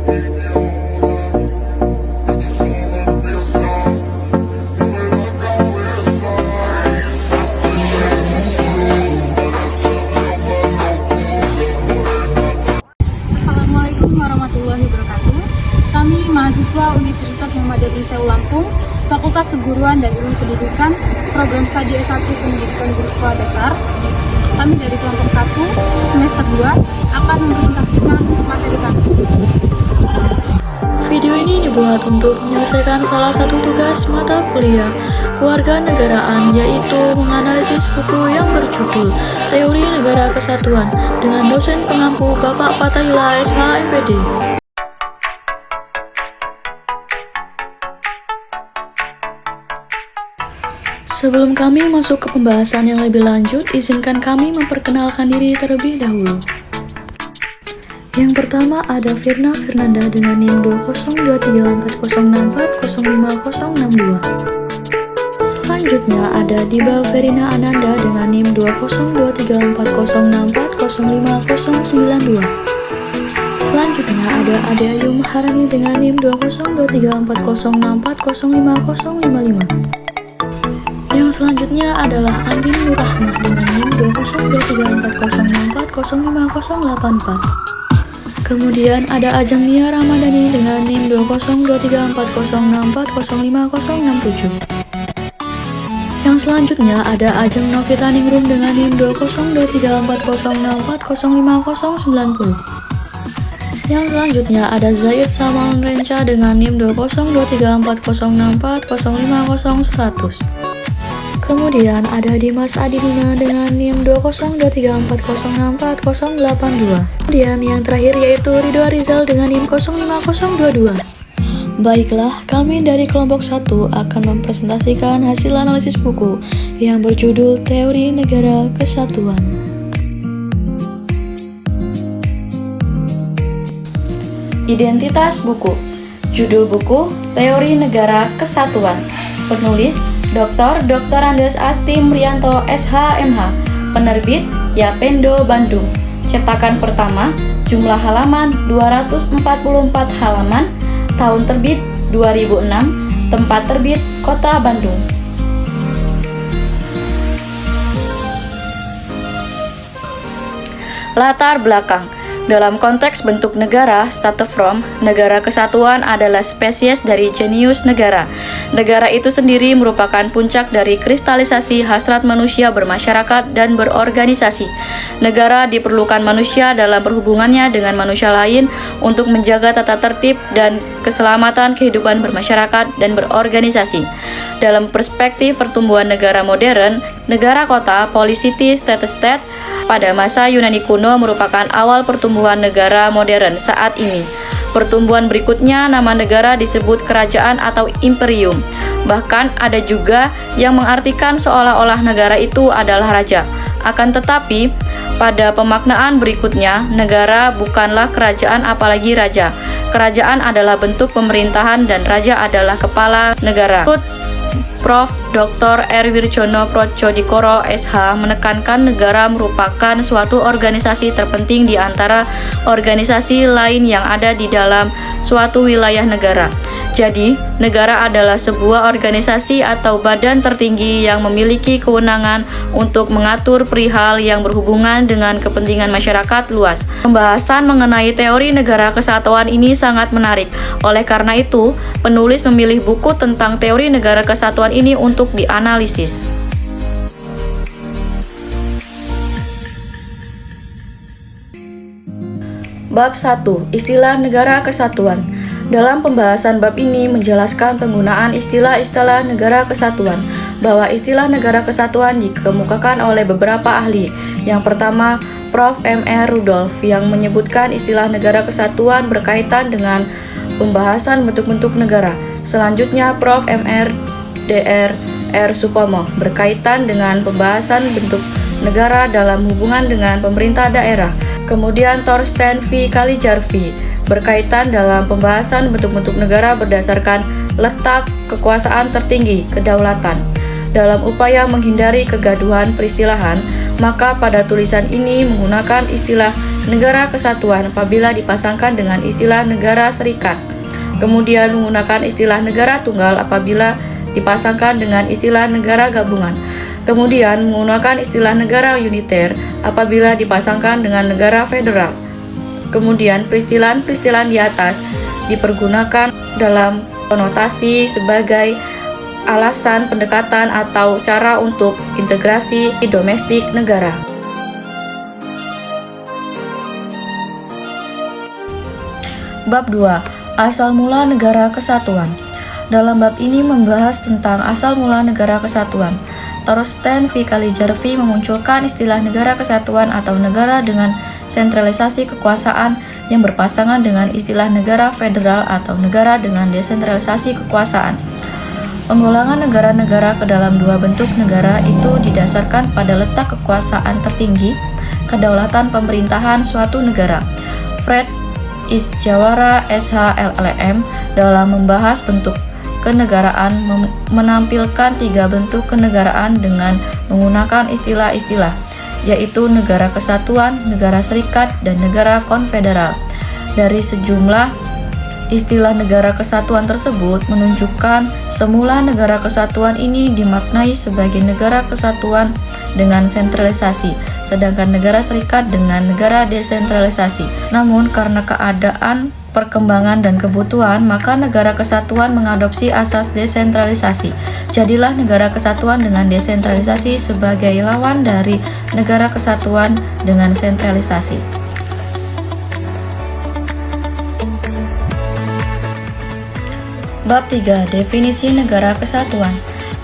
Assalamualaikum warahmatullahi wabarakatuh. Kami mahasiswa Universitas Muhammadiyah bin Sewu Lampung, Fakultas Keguruan dan Ilmu Pendidikan, Program Studi S1 Pendidikan Guru Sekolah Dasar. Kami dari kelompok 1, semester 2, akan mempresentasikan materi kami. Video ini dibuat untuk menyelesaikan salah satu tugas mata kuliah kewarganegaraan, yaitu menganalisis buku yang berjudul Teori Negara Kesatuan dengan dosen pengampu Bapak Fatahillah SH MPD. Sebelum kami masuk ke pembahasan yang lebih lanjut, izinkan kami memperkenalkan diri terlebih dahulu. Yang pertama ada Firna Fernanda dengan NIM 2023406405062. Selanjutnya ada Diba Verina Ananda dengan NIM 2023406405092. Selanjutnya ada Ade Ayu Maharani dengan NIM 2023406405055. Yang selanjutnya adalah Andin Nurrahmah dengan NIM 2023406405084. Kemudian ada Ajeng Nia Ramadhani dengan NIM 2023406405067. Yang selanjutnya ada Ajeng Novita Ningrum dengan NIM 2023406405090. Yang selanjutnya ada Zaid Salman Renca dengan NIM 202340640500100. Kemudian ada Dimas Adiduna dengan NIM 20234064082. Kemudian yang terakhir yaitu Ridho Rizal dengan NIM 05022. Baiklah, kami dari kelompok 1 akan mempresentasikan hasil analisis buku yang berjudul Teori Negara Kesatuan. Identitas buku. Judul buku Teori Negara Kesatuan. Penulis Dr. Andes Asti Mrianto SH MH. Penerbit Yapendo Bandung. Cetakan pertama, jumlah halaman 244 halaman, tahun terbit 2006, tempat terbit Kota Bandung. Latar belakang. Dalam konteks bentuk negara, state from, negara kesatuan adalah spesies dari jenius negara. Negara itu sendiri merupakan puncak dari kristalisasi hasrat manusia bermasyarakat dan berorganisasi. Negara diperlukan manusia dalam perhubungannya dengan manusia lain untuk menjaga tata tertib dan keselamatan kehidupan bermasyarakat dan berorganisasi. Dalam perspektif pertumbuhan negara modern, negara kota, policity, state-state, pada masa Yunani kuno merupakan awal pertumbuhan negara modern saat ini. Pertumbuhan berikutnya nama negara disebut kerajaan atau imperium. Bahkan ada juga yang mengartikan seolah-olah negara itu adalah raja. Akan tetapi, pada pemaknaan berikutnya, negara bukanlah kerajaan apalagi raja. Kerajaan adalah bentuk pemerintahan dan raja adalah kepala negara. Prof. Dr. R. Wirjono Procodikoro SH menekankan negara merupakan suatu organisasi terpenting di antara organisasi lain yang ada di dalam suatu wilayah negara. Jadi, negara adalah sebuah organisasi atau badan tertinggi yang memiliki kewenangan untuk mengatur perihal yang berhubungan dengan kepentingan masyarakat luas. Pembahasan mengenai teori negara kesatuan ini sangat menarik. Oleh karena itu, penulis memilih buku tentang teori negara kesatuan ini untuk dianalisis. Bab 1. Istilah negara kesatuan. Dalam pembahasan bab ini menjelaskan penggunaan istilah-istilah negara kesatuan, bahwa istilah negara kesatuan dikemukakan oleh beberapa ahli. Yang pertama, Prof. M.R. Rudolf yang menyebutkan istilah negara kesatuan berkaitan dengan pembahasan bentuk-bentuk negara. Selanjutnya, Prof. M.R. Dr. R. Supomo berkaitan dengan pembahasan bentuk negara dalam hubungan dengan pemerintah daerah. Kemudian Thorsten V. Kalijarvi berkaitan dalam pembahasan bentuk-bentuk negara berdasarkan letak kekuasaan tertinggi, kedaulatan. Dalam upaya menghindari kegaduhan peristilahan, maka pada tulisan ini menggunakan istilah negara kesatuan apabila dipasangkan dengan istilah negara serikat. Kemudian menggunakan istilah negara tunggal apabila dipasangkan dengan istilah negara gabungan. Kemudian menggunakan istilah negara uniter apabila dipasangkan dengan negara federal. Kemudian peristilahan-peristilahan di atas dipergunakan dalam konotasi sebagai alasan pendekatan atau cara untuk integrasi domestik negara. Bab 2. Asal mula negara kesatuan. Dalam bab ini membahas tentang asal mula negara kesatuan. Thorsten V. Kalijervi memunculkan istilah negara kesatuan atau negara dengan sentralisasi kekuasaan yang berpasangan dengan istilah negara federal atau negara dengan desentralisasi kekuasaan. Pengulangan negara-negara ke dalam dua bentuk negara itu didasarkan pada letak kekuasaan tertinggi, kedaulatan pemerintahan suatu negara. Fred Isjawara SH-LLM dalam membahas bentuk kenegaraan menampilkan tiga bentuk kenegaraan dengan menggunakan istilah-istilah, yaitu negara kesatuan, negara serikat, dan negara konfederal. Dari sejumlah istilah negara kesatuan tersebut menunjukkan semula negara kesatuan ini dimaknai sebagai negara kesatuan dengan sentralisasi, sedangkan negara serikat dengan negara desentralisasi. Namun karena keadaan perkembangan dan kebutuhan, maka negara kesatuan mengadopsi asas desentralisasi. Jadilah negara kesatuan dengan desentralisasi sebagai lawan dari negara kesatuan dengan sentralisasi. Bab 3. Definisi negara kesatuan.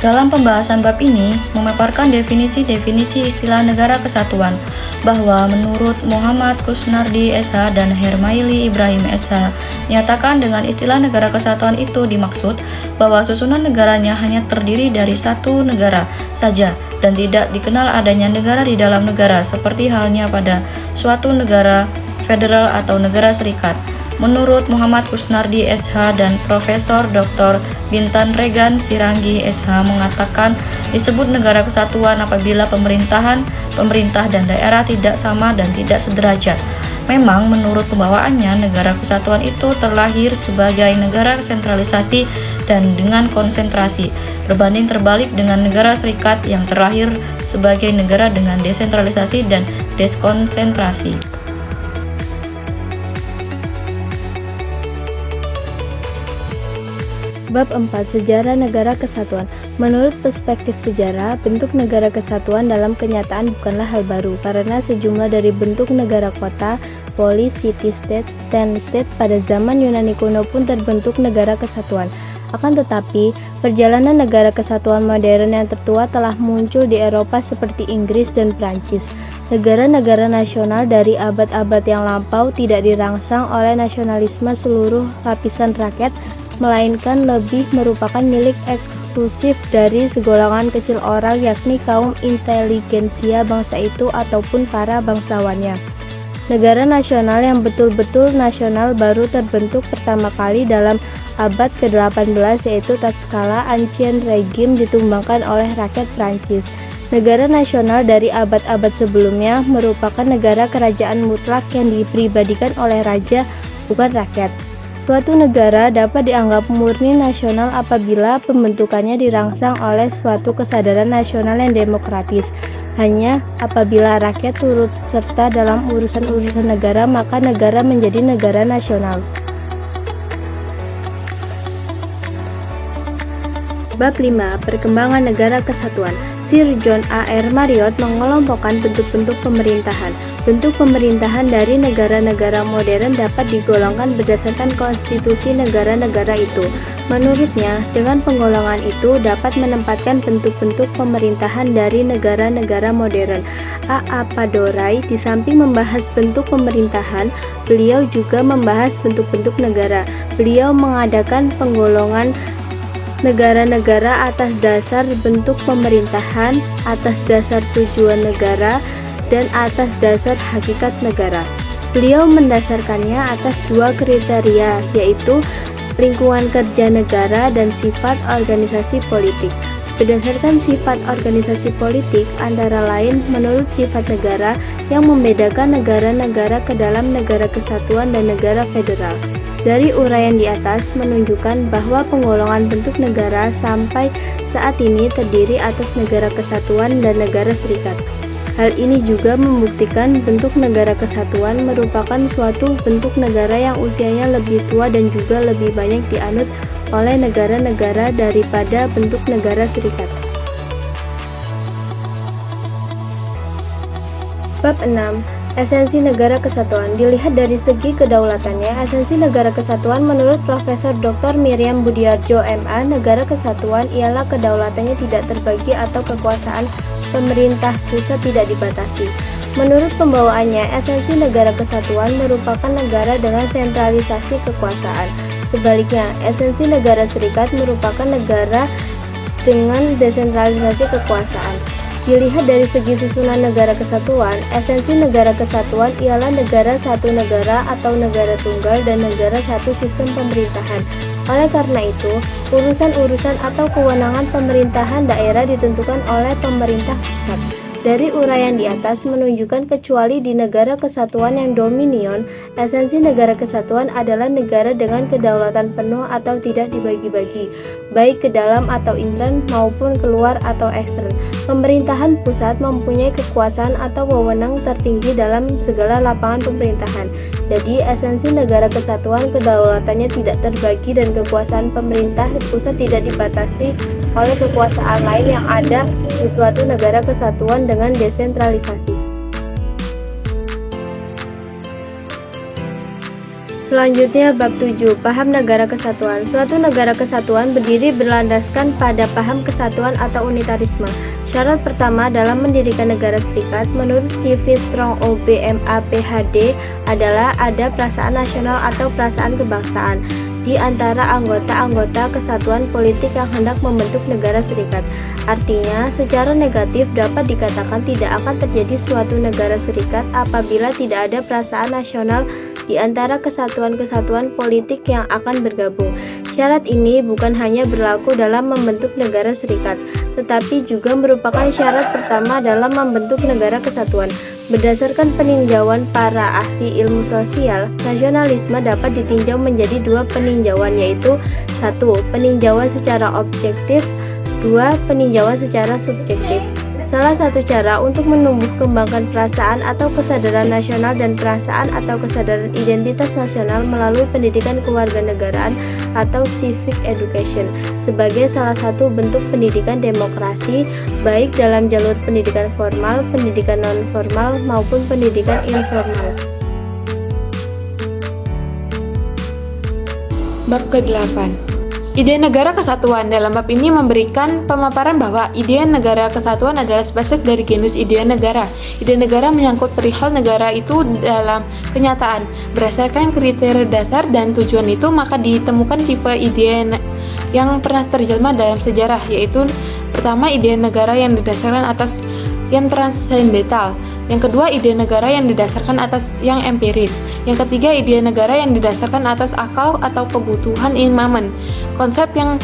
Dalam pembahasan bab ini, memaparkan definisi-definisi istilah negara kesatuan, bahwa menurut Muhammad Kusnardi SH dan Hermaili Ibrahim SH, nyatakan dengan istilah negara kesatuan itu dimaksud bahwa susunan negaranya hanya terdiri dari satu negara saja dan tidak dikenal adanya negara di dalam negara, seperti halnya pada suatu negara federal atau negara serikat. Menurut Muhammad Kusnardi SH dan Profesor Dr. Bintan Regan Sirangi SH mengatakan disebut negara kesatuan apabila pemerintah dan daerah tidak sama dan tidak sederajat. Memang menurut pembawaannya negara kesatuan itu terlahir sebagai negara sentralisasi dan dengan konsentrasi, berbanding terbalik dengan negara serikat yang terlahir sebagai negara dengan desentralisasi dan deskonsentrasi. Bab 4. Sejarah Negara Kesatuan. Menurut perspektif sejarah, bentuk negara kesatuan dalam kenyataan bukanlah hal baru, karena sejumlah dari bentuk negara kota, polis, city-state, state pada zaman Yunani kuno pun terbentuk negara kesatuan. Akan tetapi, perjalanan negara kesatuan modern yang tertua telah muncul di Eropa seperti Inggris dan Prancis. Negara-negara nasional dari abad-abad yang lampau tidak dirangsang oleh nasionalisme seluruh lapisan rakyat, melainkan lebih merupakan milik eksklusif dari segolongan kecil orang, yakni kaum inteligensia bangsa itu ataupun para bangsawannya. Negara nasional yang betul-betul nasional baru terbentuk pertama kali dalam abad ke-18, yaitu tatkala Ancien Regime ditumbangkan oleh rakyat Prancis. Negara nasional dari abad-abad sebelumnya merupakan negara kerajaan mutlak yang dipribadikan oleh raja, bukan rakyat. Suatu negara dapat dianggap murni nasional apabila pembentukannya dirangsang oleh suatu kesadaran nasional yang demokratis. Hanya apabila rakyat turut serta dalam urusan-urusan negara, maka negara menjadi negara nasional. Bab 5. Perkembangan Negara Kesatuan. Sir John A.R. Marriott mengelompokkan bentuk-bentuk pemerintahan. Bentuk pemerintahan dari negara-negara modern dapat digolongkan berdasarkan konstitusi negara-negara itu. Menurutnya, dengan penggolongan itu dapat menempatkan bentuk-bentuk pemerintahan dari negara-negara modern. A.A. Padorai di samping membahas bentuk pemerintahan, beliau juga membahas bentuk-bentuk negara. Beliau mengadakan penggolongan negara-negara atas dasar bentuk pemerintahan, atas dasar tujuan negara, dan atas dasar hakikat negara. Beliau mendasarkannya atas dua kriteria, yaitu lingkungan kerja negara dan sifat organisasi politik. Berdasarkan sifat organisasi politik, antara lain menurut sifat negara yang membedakan negara-negara ke dalam negara kesatuan dan negara federal. Dari uraian di atas menunjukkan bahwa penggolongan bentuk negara sampai saat ini terdiri atas negara kesatuan dan negara serikat. Hal ini juga membuktikan bentuk negara kesatuan merupakan suatu bentuk negara yang usianya lebih tua dan juga lebih banyak dianut oleh negara-negara daripada bentuk negara serikat. Bab 6. Esensi negara kesatuan. Dilihat dari segi kedaulatannya, esensi negara kesatuan menurut Profesor Dr. Miriam Budiarjo MA, negara kesatuan ialah kedaulatannya tidak terbagi atau kekuasaan pemerintah pusat tidak dibatasi. Menurut pembawaannya, esensi negara kesatuan merupakan negara dengan sentralisasi kekuasaan. Sebaliknya, esensi negara serikat merupakan negara dengan desentralisasi kekuasaan. Dilihat dari segi susunan negara kesatuan, esensi negara kesatuan ialah negara satu negara atau negara tunggal dan negara satu sistem pemerintahan. Oleh karena itu, urusan-urusan atau kewenangan pemerintahan daerah ditentukan oleh pemerintah pusat. Dari uraian di atas menunjukkan kecuali di negara kesatuan yang dominion, esensi negara kesatuan adalah negara dengan kedaulatan penuh atau tidak dibagi-bagi, baik ke dalam atau intern maupun keluar atau ekstern. Pemerintahan pusat mempunyai kekuasaan atau wewenang tertinggi dalam segala lapangan pemerintahan. Jadi, esensi negara kesatuan kedaulatannya tidak terbagi dan kekuasaan pemerintah pusat tidak dibatasi oleh kekuasaan lain yang ada di suatu negara kesatuan dengan desentralisasi. Selanjutnya bab 7, paham negara kesatuan. Suatu negara kesatuan berdiri berlandaskan pada paham kesatuan atau unitarisme. Syarat pertama dalam mendirikan negara serikat menurut C.V. Strong OBMA PhD adalah ada perasaan nasional atau perasaan kebangsaan di antara anggota-anggota kesatuan politik yang hendak membentuk negara serikat. Artinya, secara negatif dapat dikatakan tidak akan terjadi suatu negara serikat apabila tidak ada perasaan nasional di antara kesatuan-kesatuan politik yang akan bergabung. Syarat ini bukan hanya berlaku dalam membentuk negara serikat, tetapi juga merupakan syarat pertama dalam membentuk negara kesatuan. Berdasarkan peninjauan para ahli ilmu sosial, nasionalisme dapat ditinjau menjadi dua peninjauan, yaitu 1. Peninjauan secara objektif, 2. Peninjauan secara subjektif. Salah satu cara untuk menumbuh kembangkan perasaan atau kesadaran nasional dan perasaan atau kesadaran identitas nasional melalui pendidikan kewarganegaraan atau civic education sebagai salah satu bentuk pendidikan demokrasi, baik dalam jalur pendidikan formal, pendidikan non-formal, maupun pendidikan informal. Bab ke-8. Ide negara kesatuan. Dalam bab ini memberikan pemaparan bahwa ide negara kesatuan adalah spesies dari genus ide negara. Ide negara menyangkut perihal negara itu dalam kenyataan. Berdasarkan kriteria dasar dan tujuan itu, maka ditemukan tipe ide yang pernah terjelma dalam sejarah, yaitu pertama, ide negara yang didasarkan atas yang transendental. Yang kedua, ide negara yang didasarkan atas yang empiris. Yang ketiga, ide negara yang didasarkan atas akal atau kebutuhan imamen. Konsep yang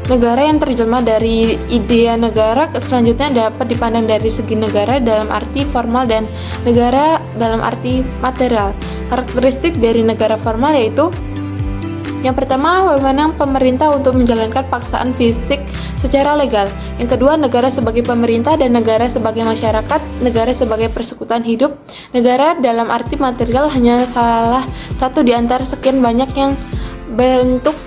negara yang terjelma dari ide negara selanjutnya dapat dipandang dari segi negara dalam arti formal dan negara dalam arti material. Karakteristik dari negara formal yaitu yang pertama, wewenang pemerintah untuk menjalankan paksaan fisik secara legal. Yang kedua, negara sebagai pemerintah dan negara sebagai masyarakat, negara sebagai persekutuan hidup. Negara dalam arti material hanya salah satu di antara sekian banyak yang bentuk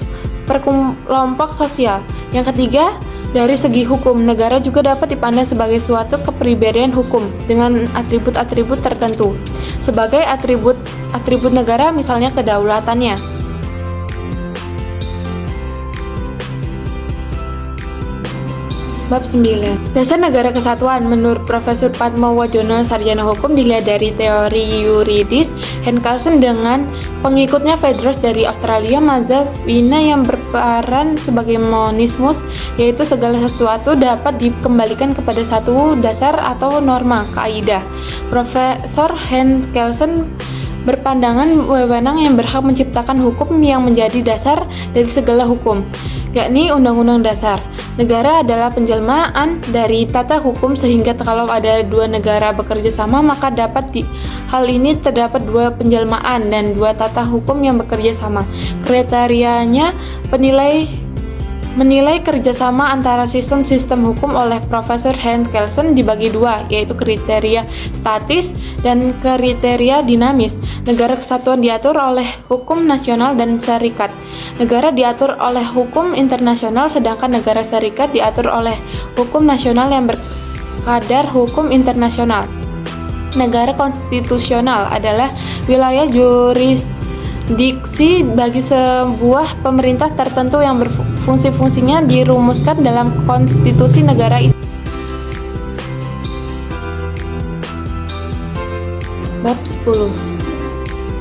perkelompok sosial. Yang ketiga, dari segi hukum, negara juga dapat dipandang sebagai suatu kepribadian hukum dengan atribut-atribut tertentu. Sebagai atribut negara misalnya kedaulatannya. Bab 9. Dasar negara kesatuan. Menurut Profesor Padmo Wajono, sarjana hukum, dilihat dari teori yuridis, Hans Kelsen dengan pengikutnya Fedros dari Australia, mazhab Wina yang berperan sebagai monismus, yaitu segala sesuatu dapat dikembalikan kepada satu dasar atau norma, kaidah. Profesor Hans Kelsen berpandangan wewenang yang berhak menciptakan hukum yang menjadi dasar dari segala hukum, yakni Undang-Undang Dasar. Negara adalah penjelmaan dari tata hukum sehingga kalau ada dua negara bekerja sama maka hal ini terdapat dua penjelmaan dan dua tata hukum yang bekerja sama. Kriterianya menilai kerjasama antara sistem-sistem hukum oleh Profesor Hans Kelsen dibagi dua, yaitu kriteria statis dan kriteria dinamis. Negara kesatuan diatur oleh hukum nasional dan serikat. Negara diatur oleh hukum internasional, sedangkan negara serikat diatur oleh hukum nasional yang berkadar hukum internasional. Negara konstitusional adalah wilayah jurisdiksi bagi sebuah pemerintah tertentu yang fungsi-fungsinya dirumuskan dalam konstitusi negara itu. Bab 10.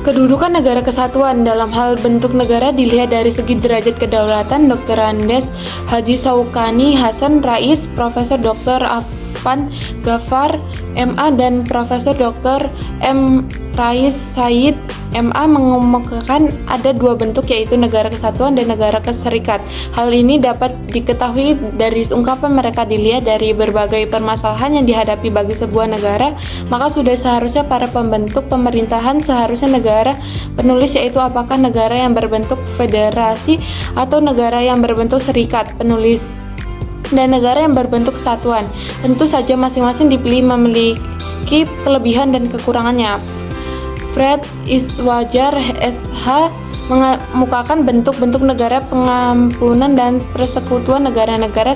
Kedudukan negara kesatuan dalam hal bentuk negara dilihat dari segi derajat kedaulatan. Dr. Andes Haji Saukani Hasan Rais, Profesor Dr. Afan Ghaffar MA dan Profesor Dr. M. Rais Said MA mengemukakan ada dua bentuk, yaitu negara kesatuan dan negara keserikat. Hal ini dapat diketahui dari ungkapan mereka dilihat dari berbagai permasalahan yang dihadapi bagi sebuah negara, maka sudah seharusnya para pembentuk pemerintahan seharusnya negara penulis, yaitu apakah negara yang berbentuk federasi atau negara yang berbentuk serikat penulis, dan negara yang berbentuk kesatuan. Tentu saja masing-masing dipilih memiliki kelebihan dan kekurangannya. Fred Iswajar SH mengemukakan bentuk-bentuk negara, pengampunan dan persekutuan negara-negara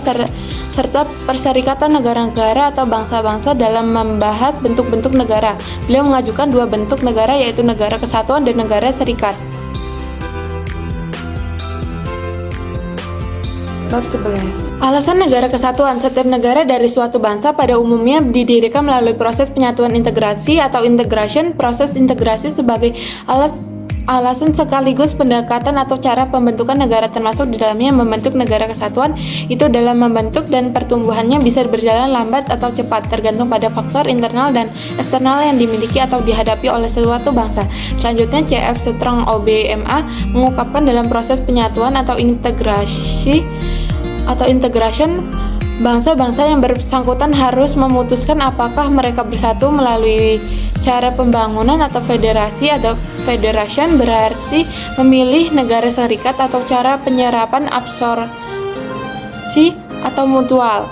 serta perserikatan negara-negara atau bangsa-bangsa dalam membahas bentuk-bentuk negara. Beliau mengajukan dua bentuk negara, yaitu negara kesatuan dan negara serikat. Bab 11. Alasan negara kesatuan. Setiap negara dari suatu bangsa pada umumnya didirikan melalui proses penyatuan integrasi atau integration. Proses integrasi sebagai alasan sekaligus pendekatan atau cara pembentukan negara, termasuk di dalamnya membentuk negara kesatuan. Itu dalam membentuk dan pertumbuhannya bisa berjalan lambat atau cepat, tergantung pada faktor internal dan eksternal yang dimiliki atau dihadapi oleh suatu bangsa. Selanjutnya, C.F. Strong OBMA mengungkapkan dalam proses penyatuan atau integrasi atau integration, bangsa-bangsa yang bersangkutan harus memutuskan apakah mereka bersatu melalui cara pembangunan atau federasi atau federation, berarti memilih negara serikat, atau cara penyerapan absorpsi atau mutual,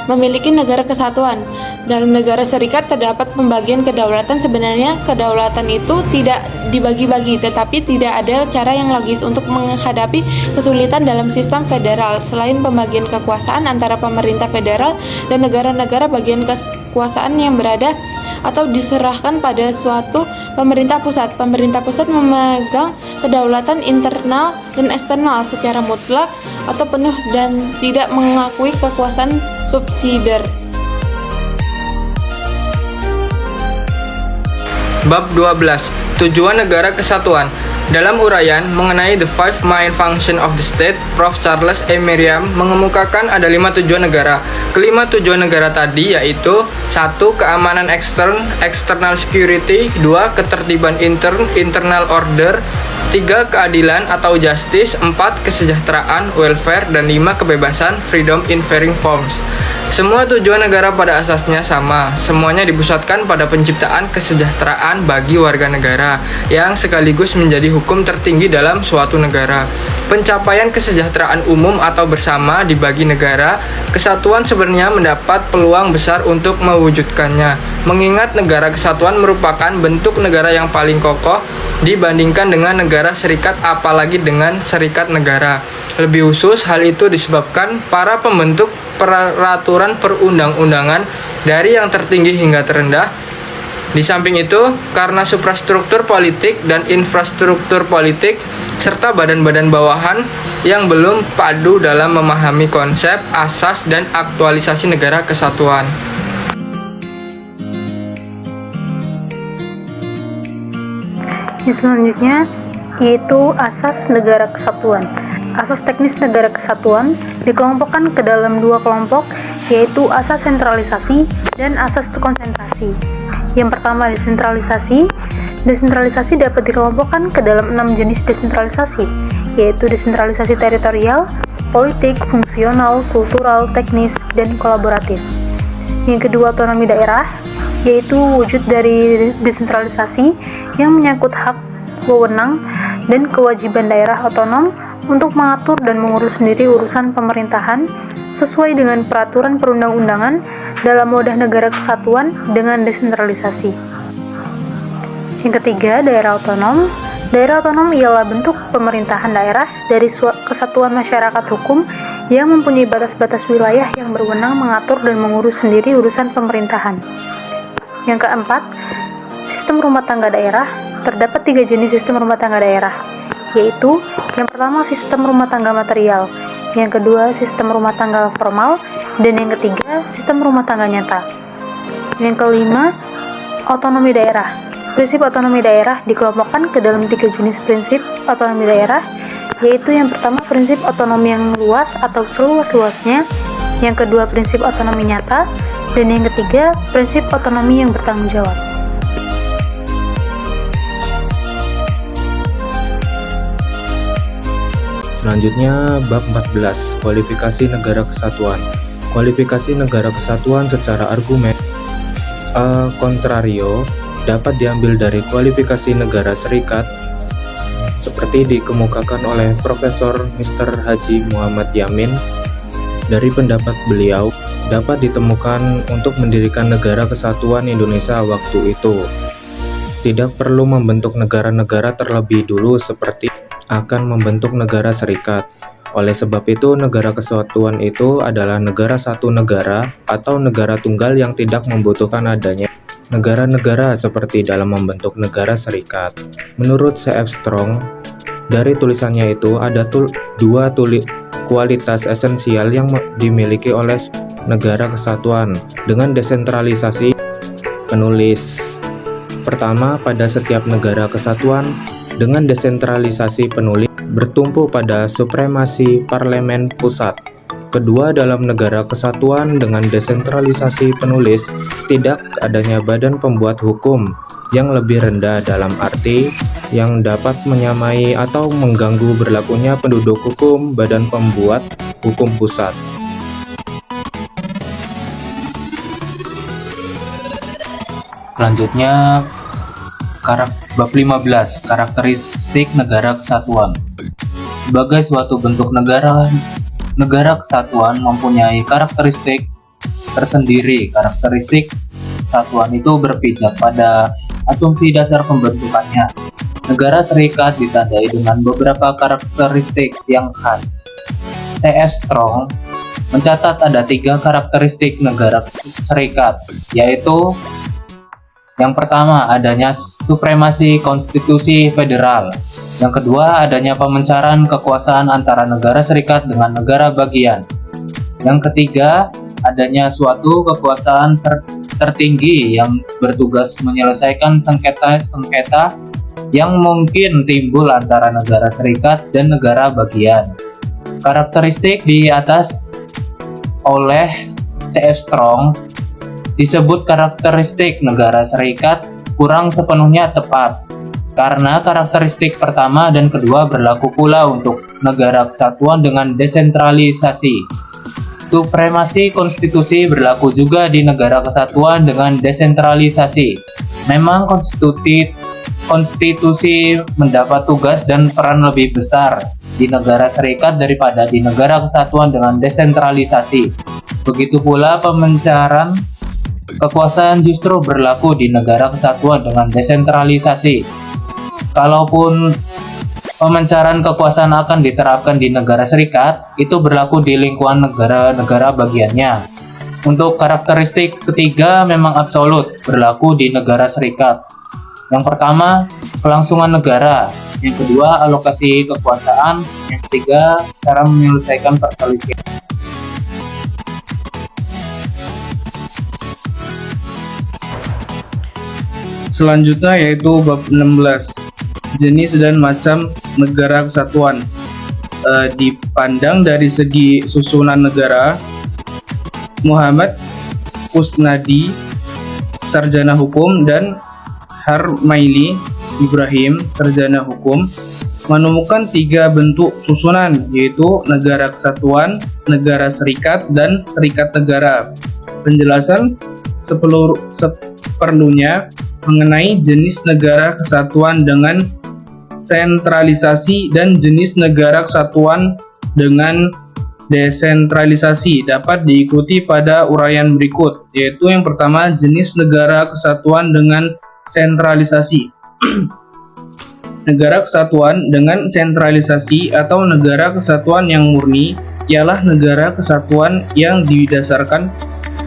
memiliki negara kesatuan. Dalam negara serikat terdapat pembagian kedaulatan. Sebenarnya kedaulatan itu tidak dibagi-bagi, tetapi tidak ada cara yang logis untuk menghadapi kesulitan dalam sistem federal. Selain pembagian kekuasaan antara pemerintah federal dan negara-negara bagian kekuasaan yang berada atau diserahkan pada suatu pemerintah pusat. Pemerintah pusat memegang kedaulatan internal dan eksternal secara mutlak atau penuh dan tidak mengakui kekuasaan subsidiar. Bab 12. Tujuan negara kesatuan. Dalam uraian mengenai The Five Main Functions of the State, Prof. Charles E. Merriam mengemukakan ada 5 tujuan negara. Kelima tujuan negara tadi yaitu 1. Keamanan ekstern, external security. 2. Ketertiban intern, internal order. 3. Keadilan atau justice. 4. Kesejahteraan, welfare. Dan 5. Kebebasan, freedom in varying forms. Semua tujuan negara pada asasnya sama. Semuanya dipusatkan pada penciptaan kesejahteraan bagi warga negara yang sekaligus menjadi hukum tertinggi dalam suatu negara. Pencapaian kesejahteraan umum atau bersama dibagi negara kesatuan sebenarnya mendapat peluang besar untuk mewujudkannya. Mengingat negara kesatuan merupakan bentuk negara yang paling kokoh dibandingkan dengan negara serikat, apalagi dengan serikat negara. Lebih khusus, hal itu disebabkan para pembentuk peraturan perundang-undangan dari yang tertinggi hingga terendah. Di samping itu, karena suprastruktur politik dan infrastruktur politik serta badan-badan bawahan yang belum padu dalam memahami konsep, asas, dan aktualisasi negara kesatuan. Selanjutnya yaitu asas negara kesatuan. Asas teknis negara kesatuan dikelompokkan ke dalam 2 kelompok, yaitu asas sentralisasi dan asas konsentrasi. Yang pertama desentralisasi. Desentralisasi dapat dikelompokkan ke dalam 6 jenis desentralisasi, yaitu desentralisasi teritorial, politik, fungsional, kultural, teknis, dan kolaboratif. Yang kedua, otonomi daerah, yaitu wujud dari desentralisasi yang menyangkut hak, wewenang, dan kewajiban daerah otonom untuk mengatur dan mengurus sendiri urusan pemerintahan sesuai dengan peraturan perundang-undangan dalam wadah negara kesatuan dengan desentralisasi. Yang ketiga, daerah otonom. Daerah otonom ialah bentuk pemerintahan daerah dari kesatuan masyarakat hukum yang mempunyai batas-batas wilayah yang berwenang mengatur dan mengurus sendiri urusan pemerintahan. Yang keempat, sistem rumah tangga daerah. Terdapat 3 jenis sistem rumah tangga daerah, yaitu yang pertama sistem rumah tangga material, yang kedua sistem rumah tangga formal, dan yang ketiga sistem rumah tangga nyata. Yang kelima, otonomi daerah. Prinsip otonomi daerah dikelompokkan ke dalam 3 jenis prinsip otonomi daerah, yaitu yang pertama prinsip otonomi yang luas atau seluas-luasnya, yang kedua prinsip otonomi nyata, dan yang ketiga prinsip otonomi yang bertanggung jawab. Selanjutnya, bab 14, kualifikasi negara kesatuan. Kualifikasi negara kesatuan secara argumen contrario dapat diambil dari kualifikasi negara serikat seperti dikemukakan oleh Profesor Mr. Haji Muhammad Yamin. Dari pendapat beliau, dapat ditemukan untuk mendirikan negara kesatuan Indonesia waktu itu. Tidak perlu membentuk negara-negara terlebih dulu seperti akan membentuk negara serikat. Oleh sebab itu, negara kesatuan itu adalah negara satu negara atau negara tunggal yang tidak membutuhkan adanya negara-negara seperti dalam membentuk negara serikat. Menurut C.F. Strong, dari tulisannya itu ada dua kualitas esensial yang dimiliki oleh negara kesatuan dengan desentralisasi penulis. Pertama, pada setiap negara kesatuan dengan desentralisasi penulis bertumpu pada supremasi parlemen pusat. Kedua, dalam negara kesatuan dengan desentralisasi penulis, tidak adanya badan pembuat hukum yang lebih rendah dalam arti yang dapat menyamai atau mengganggu berlakunya penduduk hukum badan pembuat hukum pusat. Selanjutnya, bab 15, karakteristik negara kesatuan. Sebagai suatu bentuk negara kesatuan mempunyai karakteristik tersendiri. Karakteristik kesatuan itu berpijak pada asumsi dasar pembentukannya. Negara serikat ditandai dengan beberapa karakteristik yang khas. C.F. Strong mencatat ada 3 karakteristik negara serikat, yaitu yang pertama, adanya supremasi konstitusi federal. Yang kedua, adanya pemencaran kekuasaan antara negara serikat dengan negara bagian. Yang ketiga, adanya suatu kekuasaan tertinggi yang bertugas menyelesaikan sengketa-sengketa yang mungkin timbul antara negara serikat dan negara bagian. Karakteristik di atas oleh C.F. Strong disebut karakteristik negara serikat kurang sepenuhnya tepat, karena karakteristik pertama dan kedua berlaku pula untuk negara kesatuan dengan desentralisasi. Supremasi konstitusi berlaku juga di negara kesatuan dengan desentralisasi. Memang konstitusi mendapat tugas dan peran lebih besar di negara serikat daripada di negara kesatuan dengan desentralisasi. Begitu pula pemencaran kekuasaan justru berlaku di negara kesatuan dengan desentralisasi. Kalaupun pemencaran kekuasaan akan diterapkan di negara serikat, itu berlaku di lingkungan negara-negara bagiannya. Untuk karakteristik ketiga memang absolut, berlaku di negara serikat. Yang pertama, kelangsungan negara. Yang kedua, alokasi kekuasaan. Yang ketiga, cara menyelesaikan perselisihan. Selanjutnya yaitu bab 16, jenis dan macam negara kesatuan. Dipandang dari segi susunan negara, Muhammad Kusnadi, sarjana hukum, dan Harmaili, Ibrahim, sarjana hukum, menemukan 3 bentuk susunan, yaitu negara kesatuan, negara serikat, dan serikat negara. Penjelasan seperlunya mengenai jenis negara kesatuan dengan sentralisasi dan jenis negara kesatuan dengan desentralisasi dapat diikuti pada uraian berikut, yaitu yang pertama, jenis negara kesatuan dengan sentralisasi. Negara kesatuan dengan sentralisasi atau negara kesatuan yang murni ialah negara kesatuan yang didasarkan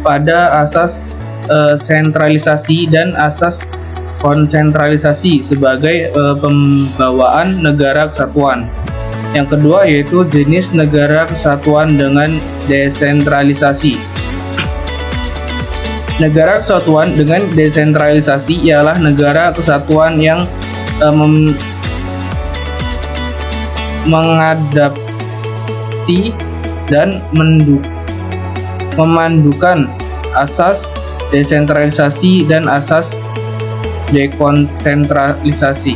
pada asas sentralisasi dan asas konsentralisasi sebagai pembawaan negara kesatuan. Yang kedua yaitu jenis negara kesatuan dengan desentralisasi. Negara kesatuan dengan desentralisasi ialah negara kesatuan yang mengadaptasi dan memandukan asas desentralisasi dan asas dekonsentrasi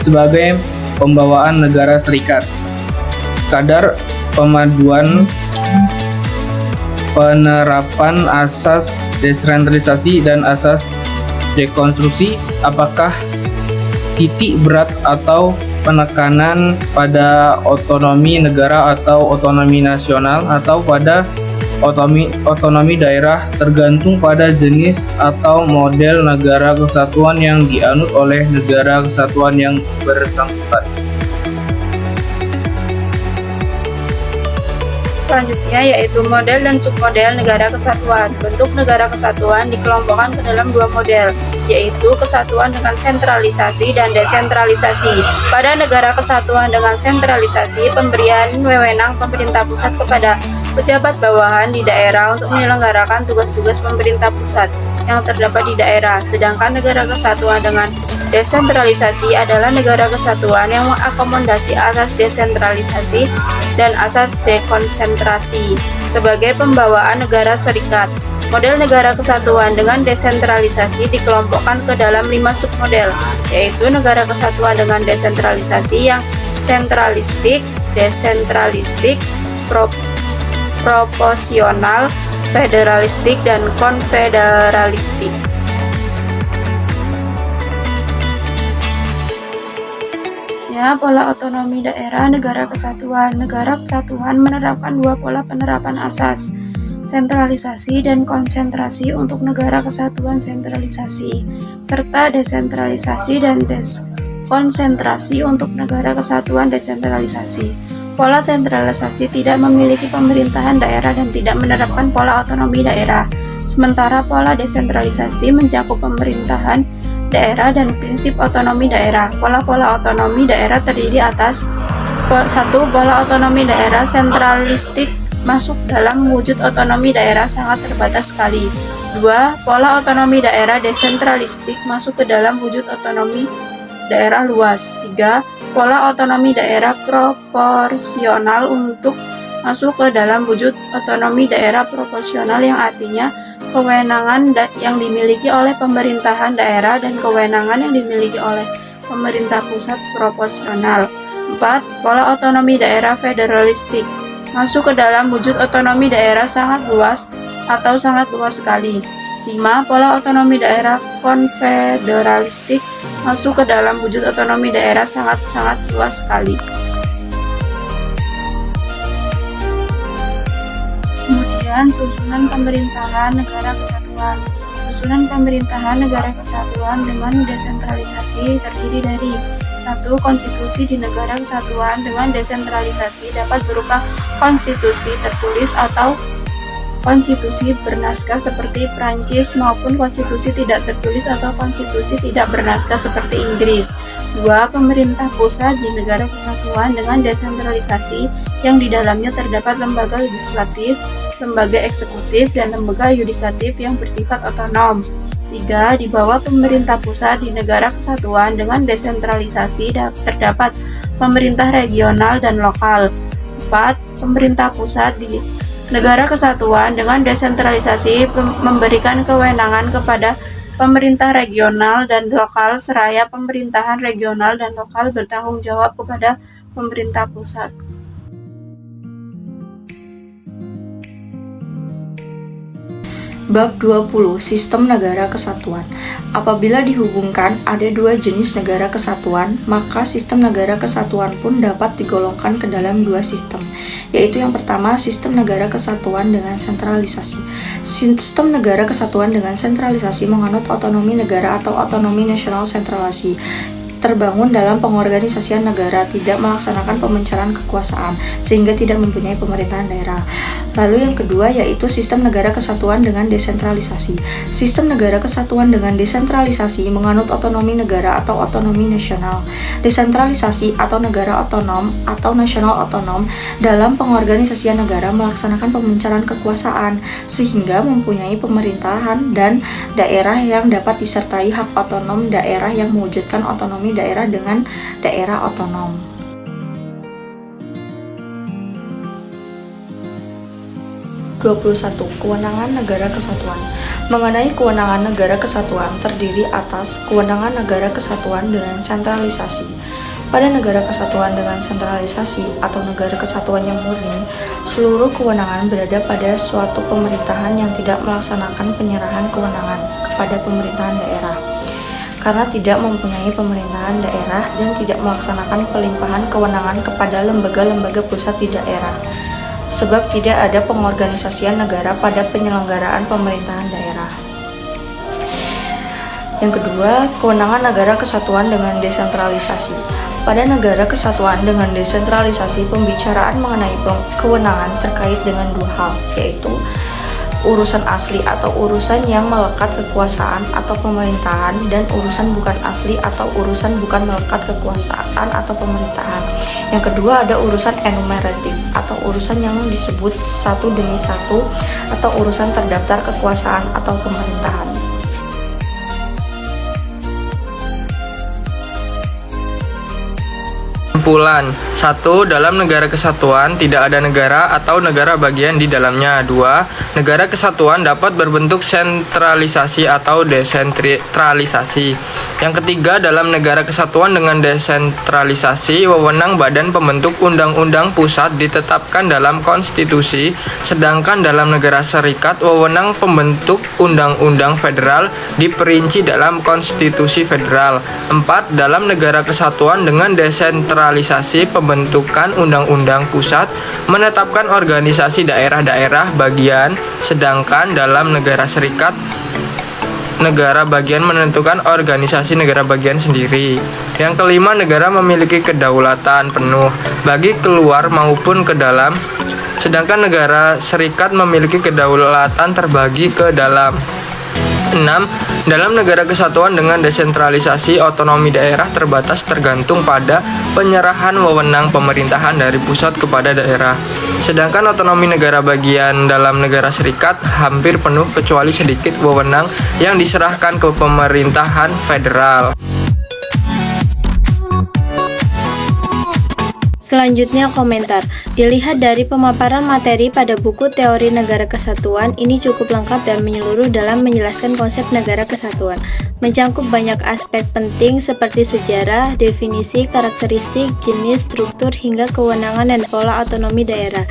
sebagai pembawaan negara serikat. Kadar pemaduan penerapan asas desentralisasi dan asas dekonstruksi, apakah titik berat atau penekanan pada otonomi negara atau otonomi nasional atau pada otonomi daerah, tergantung pada jenis atau model negara kesatuan yang dianut oleh negara kesatuan yang bersangkutan. Selanjutnya yaitu model dan submodel negara kesatuan. Bentuk negara kesatuan dikelompokkan ke dalam 2 model, yaitu kesatuan dengan sentralisasi dan desentralisasi. Pada negara kesatuan dengan sentralisasi, pemberian wewenang pemerintah pusat kepada pejabat bawahan di daerah untuk menyelenggarakan tugas-tugas pemerintah pusat yang terdapat di daerah. Sedangkan negara kesatuan dengan desentralisasi adalah negara kesatuan yang mengakomodasi asas desentralisasi dan asas dekonsentrasi sebagai pembawaan negara serikat. Model negara kesatuan dengan desentralisasi dikelompokkan ke dalam 5 submodel, yaitu negara kesatuan dengan desentralisasi yang sentralistik, desentralistik, proporsional, federalistik, dan konfederalistik. Pola otonomi daerah negara kesatuan. Negara kesatuan menerapkan 2 pola penerapan asas, sentralisasi dan konsentrasi untuk negara kesatuan sentralisasi, serta desentralisasi dan konsentrasi untuk negara kesatuan desentralisasi. Pola sentralisasi tidak memiliki pemerintahan daerah dan tidak menerapkan pola otonomi daerah, sementara pola desentralisasi mencakup pemerintahan daerah dan prinsip otonomi daerah. Pola-pola otonomi daerah terdiri atas 1. Pola otonomi daerah sentralistik masuk dalam wujud otonomi daerah sangat terbatas sekali. 2. Pola otonomi daerah desentralistik masuk ke dalam wujud otonomi daerah luas. 3. Pola otonomi daerah proporsional untuk masuk ke dalam wujud otonomi daerah proporsional, yang artinya kewenangan yang dimiliki oleh pemerintahan daerah dan kewenangan yang dimiliki oleh pemerintah pusat proporsional. 4. Pola otonomi daerah federalistik masuk ke dalam wujud otonomi daerah sangat luas atau sangat luas sekali. 5. Pola otonomi daerah konfederalistik masuk ke dalam wujud otonomi daerah sangat-sangat luas sekali. Susunan pemerintahan negara kesatuan. Susunan pemerintahan negara kesatuan dengan desentralisasi terdiri dari 1. Konstitusi di negara kesatuan dengan desentralisasi dapat berupa konstitusi tertulis atau konstitusi bernaskah seperti Prancis maupun konstitusi tidak tertulis atau konstitusi tidak bernaskah seperti Inggris. 2. Pemerintah pusat di negara kesatuan dengan desentralisasi yang di dalamnya terdapat lembaga legislatif, lembaga eksekutif, dan lembaga yudikatif yang bersifat otonom. 3. Di bawah pemerintah pusat di negara kesatuan dengan desentralisasi terdapat pemerintah regional dan lokal. 4. Pemerintah pusat di Negara kesatuan dengan desentralisasi memberikan kewenangan kepada pemerintah regional dan lokal seraya pemerintahan regional dan lokal bertanggung jawab kepada pemerintah pusat. Bab 20. Sistem Negara Kesatuan. Apabila dihubungkan ada dua jenis negara kesatuan, maka sistem negara kesatuan pun dapat digolongkan ke dalam dua sistem, yaitu yang pertama sistem negara kesatuan dengan sentralisasi. Sistem negara kesatuan dengan sentralisasi menganut otonomi negara atau otonomi nasional sentralisasi, terbangun dalam pengorganisasian negara, tidak melaksanakan pemencaran kekuasaan, sehingga tidak mempunyai pemerintahan daerah. Lalu yang kedua yaitu sistem negara kesatuan dengan desentralisasi. Sistem negara kesatuan dengan desentralisasi menganut otonomi negara atau otonomi nasional. Desentralisasi atau negara otonom atau nasional otonom dalam pengorganisasian negara melaksanakan pemencaran kekuasaan, sehingga mempunyai pemerintahan dan daerah yang dapat disertai hak otonom daerah yang mewujudkan otonomi daerah dengan daerah otonom. Kewenangan negara kesatuan. Mengenai kewenangan negara kesatuan terdiri atas kewenangan negara kesatuan dengan sentralisasi. Pada negara kesatuan dengan sentralisasi atau negara kesatuan yang murni, seluruh kewenangan berada pada suatu pemerintahan yang tidak melaksanakan penyerahan kewenangan kepada pemerintahan daerah, karena tidak mempunyai pemerintahan daerah dan tidak melaksanakan pelimpahan kewenangan kepada lembaga-lembaga pusat di daerah, sebab tidak ada pengorganisasian negara pada penyelenggaraan pemerintahan daerah. Yang kedua, kewenangan negara kesatuan dengan desentralisasi. Pada negara kesatuan dengan desentralisasi, pembicaraan mengenai kewenangan terkait dengan dua hal, yaitu urusan asli atau urusan yang melekat kekuasaan atau pemerintahan, dan urusan bukan asli atau urusan bukan melekat kekuasaan atau pemerintahan. Yang kedua ada urusan enumeratif atau urusan yang disebut satu demi satu atau urusan terdaftar kekuasaan atau pemerintahan. Kesimpulan. 1. Dalam negara kesatuan tidak ada negara atau negara bagian di dalamnya. 2. Negara kesatuan dapat berbentuk sentralisasi atau desentralisasi. Yang ketiga, dalam negara kesatuan dengan desentralisasi, wewenang badan pembentuk undang-undang pusat ditetapkan dalam konstitusi, sedangkan dalam negara serikat, wewenang pembentuk undang-undang federal diperinci dalam konstitusi federal. 4. Dalam negara kesatuan dengan desentralisasi, pembentukan undang-undang pusat menetapkan organisasi daerah-daerah bagian, sedangkan dalam negara serikat, negara bagian menentukan organisasi negara bagian sendiri. Yang kelima, negara memiliki kedaulatan penuh bagi keluar maupun ke dalam, sedangkan negara serikat memiliki kedaulatan terbagi ke dalam. 6. Dalam negara kesatuan dengan desentralisasi, otonomi daerah terbatas tergantung pada penyerahan wewenang pemerintahan dari pusat kepada daerah. Sedangkan otonomi negara bagian dalam negara serikat hampir penuh kecuali sedikit wewenang yang diserahkan ke pemerintahan federal. Selanjutnya komentar. Dilihat dari pemaparan materi pada buku Teori Negara Kesatuan, ini cukup lengkap dan menyeluruh dalam menjelaskan konsep negara kesatuan. Mencangkup banyak aspek penting seperti sejarah, definisi, karakteristik, jenis, struktur, hingga kewenangan dan pola otonomi daerah.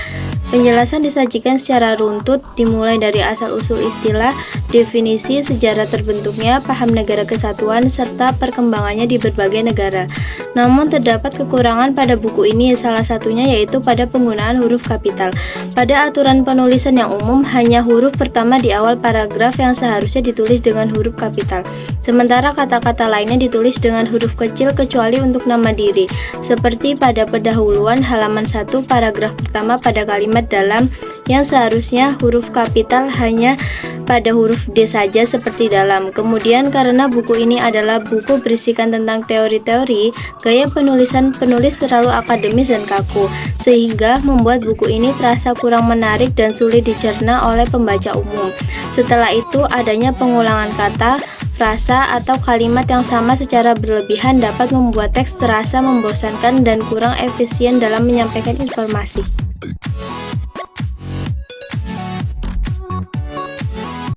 Penjelasan disajikan secara runtut, dimulai dari asal-usul istilah, definisi, sejarah terbentuknya, paham negara kesatuan, serta perkembangannya di berbagai negara. Namun terdapat kekurangan pada buku ini, salah satunya yaitu pada penggunaan huruf kapital. Pada aturan penulisan yang umum, hanya huruf pertama di awal paragraf yang seharusnya ditulis dengan huruf kapital. Sementara kata-kata lainnya ditulis dengan huruf kecil kecuali untuk nama diri, seperti pada pendahuluan halaman 1 paragraf pertama pada kalimat dalam yang seharusnya huruf kapital hanya pada huruf D saja seperti dalam. Kemudian karena buku ini adalah buku berisikan tentang teori-teori, gaya penulisan penulis terlalu akademis dan kaku, sehingga membuat buku ini terasa kurang menarik dan sulit dicerna oleh pembaca umum. Setelah itu, adanya pengulangan kata, frasa, atau kalimat yang sama secara berlebihan dapat membuat teks terasa membosankan dan kurang efisien dalam menyampaikan informasi.